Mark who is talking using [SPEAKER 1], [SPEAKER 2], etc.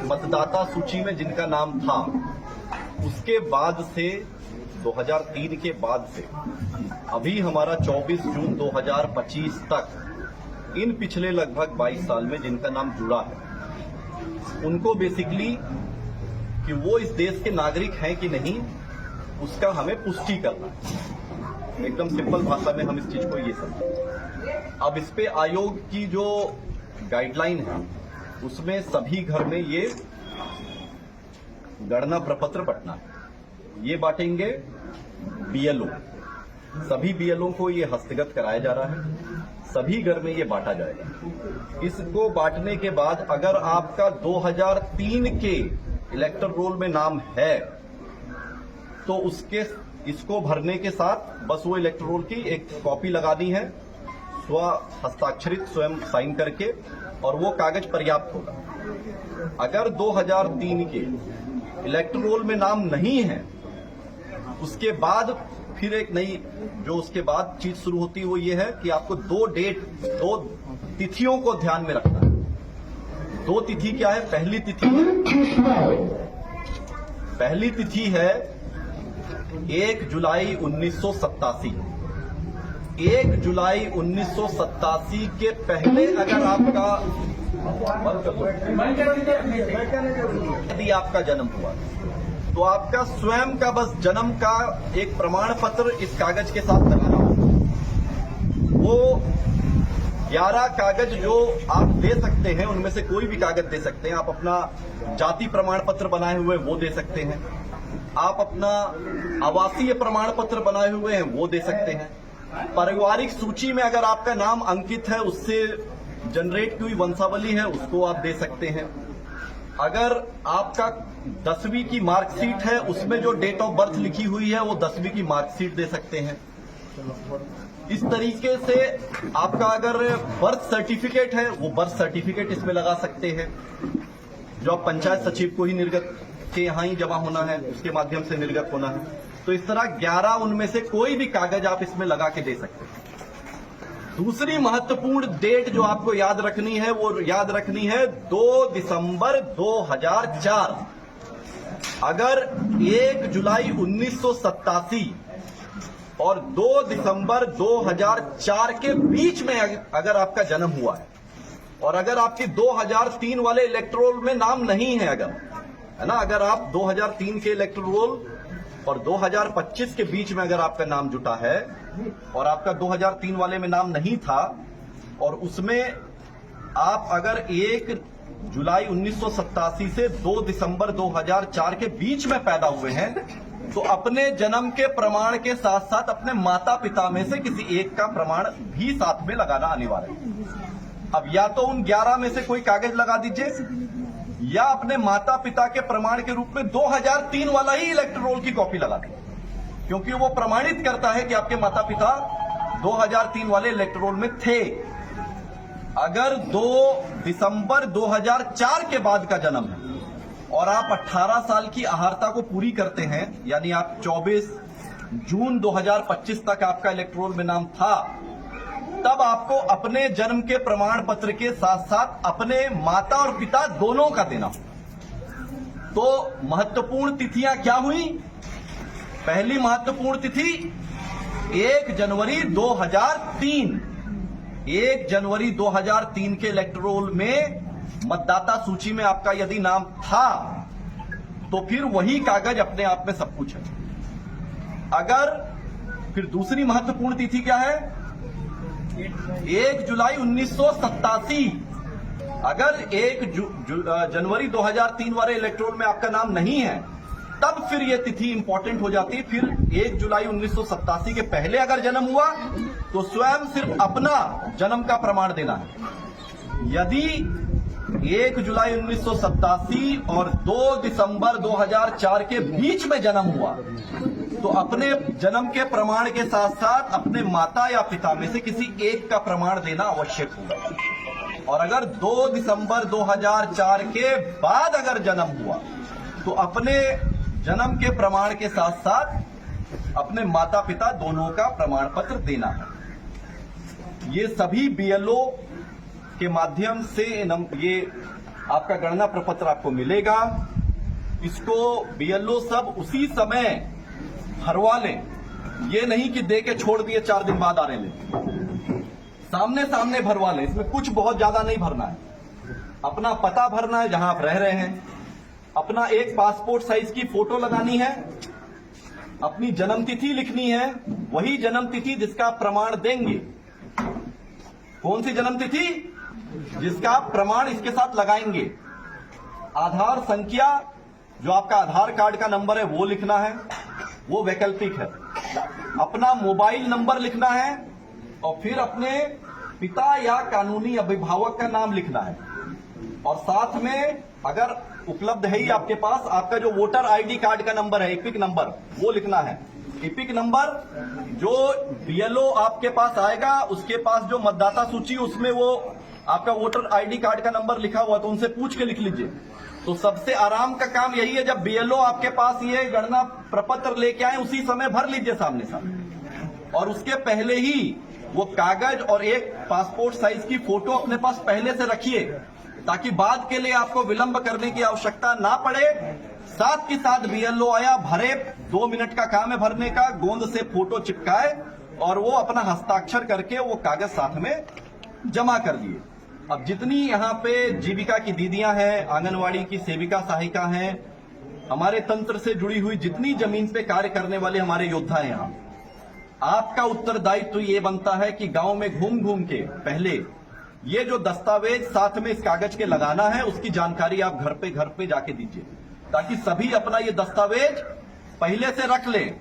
[SPEAKER 1] मतदाता सूची में जिनका नाम था, उसके बाद से 2003 के बाद से अभी हमारा 24 जून 2025 तक इन पिछले लगभग 22 साल में जिनका नाम जुड़ा है, उनको बेसिकली कि वो इस देश के नागरिक हैं कि नहीं, उसका हमें पुष्टि करना है। एकदम सिंपल भाषा में हम इस चीज को ये समझें। अब इस पे आयोग की जो गाइडलाइन है, उसमें सभी घर में ये गणना प्रपत्र बंटना है। ये बांटेंगे बीएलओ, सभी बीएलओ को ये हस्तगत कराया जा रहा है, सभी घर में ये बांटा जाएगा। इसको बांटने के बाद अगर आपका 2003 के इलेक्टर रोल में नाम है तो इसको भरने के साथ बस वो इलेक्टर रोल की एक कॉपी लगानी है, स्व हस्ताक्षरित स्वयं साइन करके, और वो कागज पर्याप्त होगा। अगर 2003 के इलेक्टर रोल में नाम नहीं है, उसके बाद फिर एक नई जो उसके बाद चीज शुरू होती है वो ये है कि आपको दो तिथियों को ध्यान में रखना है। दो तिथि क्या है? पहली तिथि है 1 जुलाई 1987। 1 जुलाई 1987 के पहले अगर यदि आपका जन्म हुआ तो आपका स्वयं का बस जन्म का एक प्रमाण पत्र इस कागज के साथ लगाना होगा। वो 11 कागज जो आप दे सकते हैं, उनमें से कोई भी कागज दे सकते हैं। आप अपना जाति प्रमाण पत्र बनाए हुए वो दे सकते हैं, आप अपना आवासीय प्रमाण पत्र बनाए हुए हैं वो दे सकते हैं, पारिवारिक सूची में अगर आपका नाम अंकित है, उससे जनरेट हुई वंशावली है, उसको आप दे सकते हैं। अगर आपका 10वीं की मार्कशीट है, उसमें जो डेट ऑफ बर्थ लिखी हुई है वो 10वीं की मार्कशीट दे सकते हैं। इस तरीके से आपका अगर बर्थ सर्टिफिकेट है, वो बर्थ सर्टिफिकेट इसमें लगा सकते हैं, जो आप पंचायत सचिव को ही निर्गत के यहां ही जमा होना है, उसके माध्यम से निर्गत होना है। तो इस तरह 11 उनमें से कोई भी कागज आप इसमें लगा के दे सकते हैं। दूसरी महत्वपूर्ण डेट जो आपको याद रखनी है, वो याद रखनी है 2 दिसंबर 2004। अगर 1 जुलाई 1987 और 2 दिसंबर 2004 के बीच में अगर आपका जन्म हुआ है, और अगर आपके 2003 वाले इलेक्टोरल में नाम नहीं है, अगर है ना, अगर आप 2003 के इलेक्टोरल और 2025 के बीच में अगर आपका नाम जुटा है और आपका 2003 वाले में नाम नहीं था, और उसमें आप अगर 1 जुलाई 1987 से 2 दिसंबर 2004 के बीच में पैदा हुए हैं, तो अपने जन्म के प्रमाण के साथ साथ अपने माता पिता में से किसी एक का प्रमाण भी साथ में लगाना अनिवार्य है। अब या तो उन 11 में से कोई कागज लगा दीजिए, या अपने माता पिता के प्रमाण के रूप में 2003 वाला ही इलेक्टर रोल की कॉपी लगा दें, क्योंकि वो प्रमाणित करता है कि आपके माता पिता 2003 वाले इलेक्टर रोल में थे। अगर 2 दिसंबर 2004 के बाद का जन्म है और आप 18 साल की अहार्ता को पूरी करते हैं, यानी आप 24 जून 2025 तक आपका इलेक्टर रोल में नाम था, तब आपको अपने जन्म के प्रमाण पत्र के साथ साथ अपने माता और पिता दोनों का देना होगा। तो महत्वपूर्ण तिथियां क्या हुई? पहली महत्वपूर्ण तिथि 1 जनवरी 2003। 1 जनवरी 2003 के इलेक्टर रोल में मतदाता सूची में आपका यदि नाम था, तो फिर वही कागज अपने आप में सब कुछ है। अगर फिर दूसरी महत्वपूर्ण तिथि क्या है? 1 जुलाई 1987। अगर 1 जनवरी 2003 वाले इलेक्टोरल में आपका नाम नहीं है, तब फिर यह तिथि इंपॉर्टेंट हो जाती है। फिर 1 जुलाई 1987 के पहले अगर जन्म हुआ तो स्वयं सिर्फ अपना जन्म का प्रमाण देना है। यदि 1 जुलाई 1987 और 2 दिसंबर 2004 के बीच में जन्म हुआ, तो अपने जन्म के प्रमाण के साथ साथ अपने माता या पिता में से किसी एक का प्रमाण देना आवश्यक होगा। और अगर 2 दिसंबर 2004 के बाद अगर जन्म हुआ, तो अपने जन्म के प्रमाण के साथ साथ अपने माता पिता दोनों का प्रमाण पत्र देना है। ये सभी बीएलओ के माध्यम से ये आपका गणना प्रपत्र आपको मिलेगा। इसको बीएलओ सब उसी समय भरवा लें, ये नहीं कि दे के छोड़ दिए 4 दिन बाद आ रहे लें, सामने सामने भरवा लें। इसमें कुछ बहुत ज्यादा नहीं भरना है, अपना पता भरना है जहां आप रह रहे हैं, अपना एक पासपोर्ट साइज की फोटो लगानी है, अपनी जन्मतिथि लिखनी है, वही जन्मतिथि जिसका आप प्रमाण देंगे। कौन सी जन्मतिथि? जिसका आप प्रमाण इसके साथ लगाएंगे। आधार संख्या, जो आपका आधार कार्ड का नंबर है वो लिखना है, वो वैकल्पिक है। अपना मोबाइल नंबर लिखना है और फिर अपने पिता या कानूनी अभिभावक का नाम लिखना है। और साथ में अगर उपलब्ध है ही आपके पास, आपका जो वोटर आईडी कार्ड का नंबर है, एपिक नंबर, वो लिखना है। एपिक नंबर जो बीएलओ आपके पास आएगा, उसके पास जो मतदाता सूची उसमें वो आपका वोटर आईडी कार्ड का नंबर लिखा हुआ है, तो उनसे पूछ के लिख लीजिए। तो सबसे आराम का काम यही है, जब बीएलओ आपके पास ये गणना प्रपत्र लेके आए उसी समय भर लीजिए सामने सामने। और उसके पहले ही वो कागज और एक पासपोर्ट साइज की फोटो अपने पास पहले से रखिए, ताकि बाद के लिए आपको विलंब करने की आवश्यकता ना पड़े। साथ के साथ बीएलओ आया, भरे, 2 मिनट का काम है भरने का, गोंद से फोटो चिपकाए और वो अपना हस्ताक्षर करके वो कागज साथ में जमा कर दिए। अब जितनी यहाँ पे जीविका की दीदियां हैं, आंगनवाड़ी की सेविका सहायिका हैं, हमारे तंत्र से जुड़ी हुई जितनी जमीन पे कार्य करने वाले हमारे योद्धा हैं, यहाँ आपका उत्तरदायित्व तो ये बनता है कि गांव में घूम घूम के पहले ये जो दस्तावेज साथ में इस कागज के लगाना है, उसकी जानकारी आप घर पे जाके दीजिए, ताकि सभी अपना ये दस्तावेज पहले से रख लें।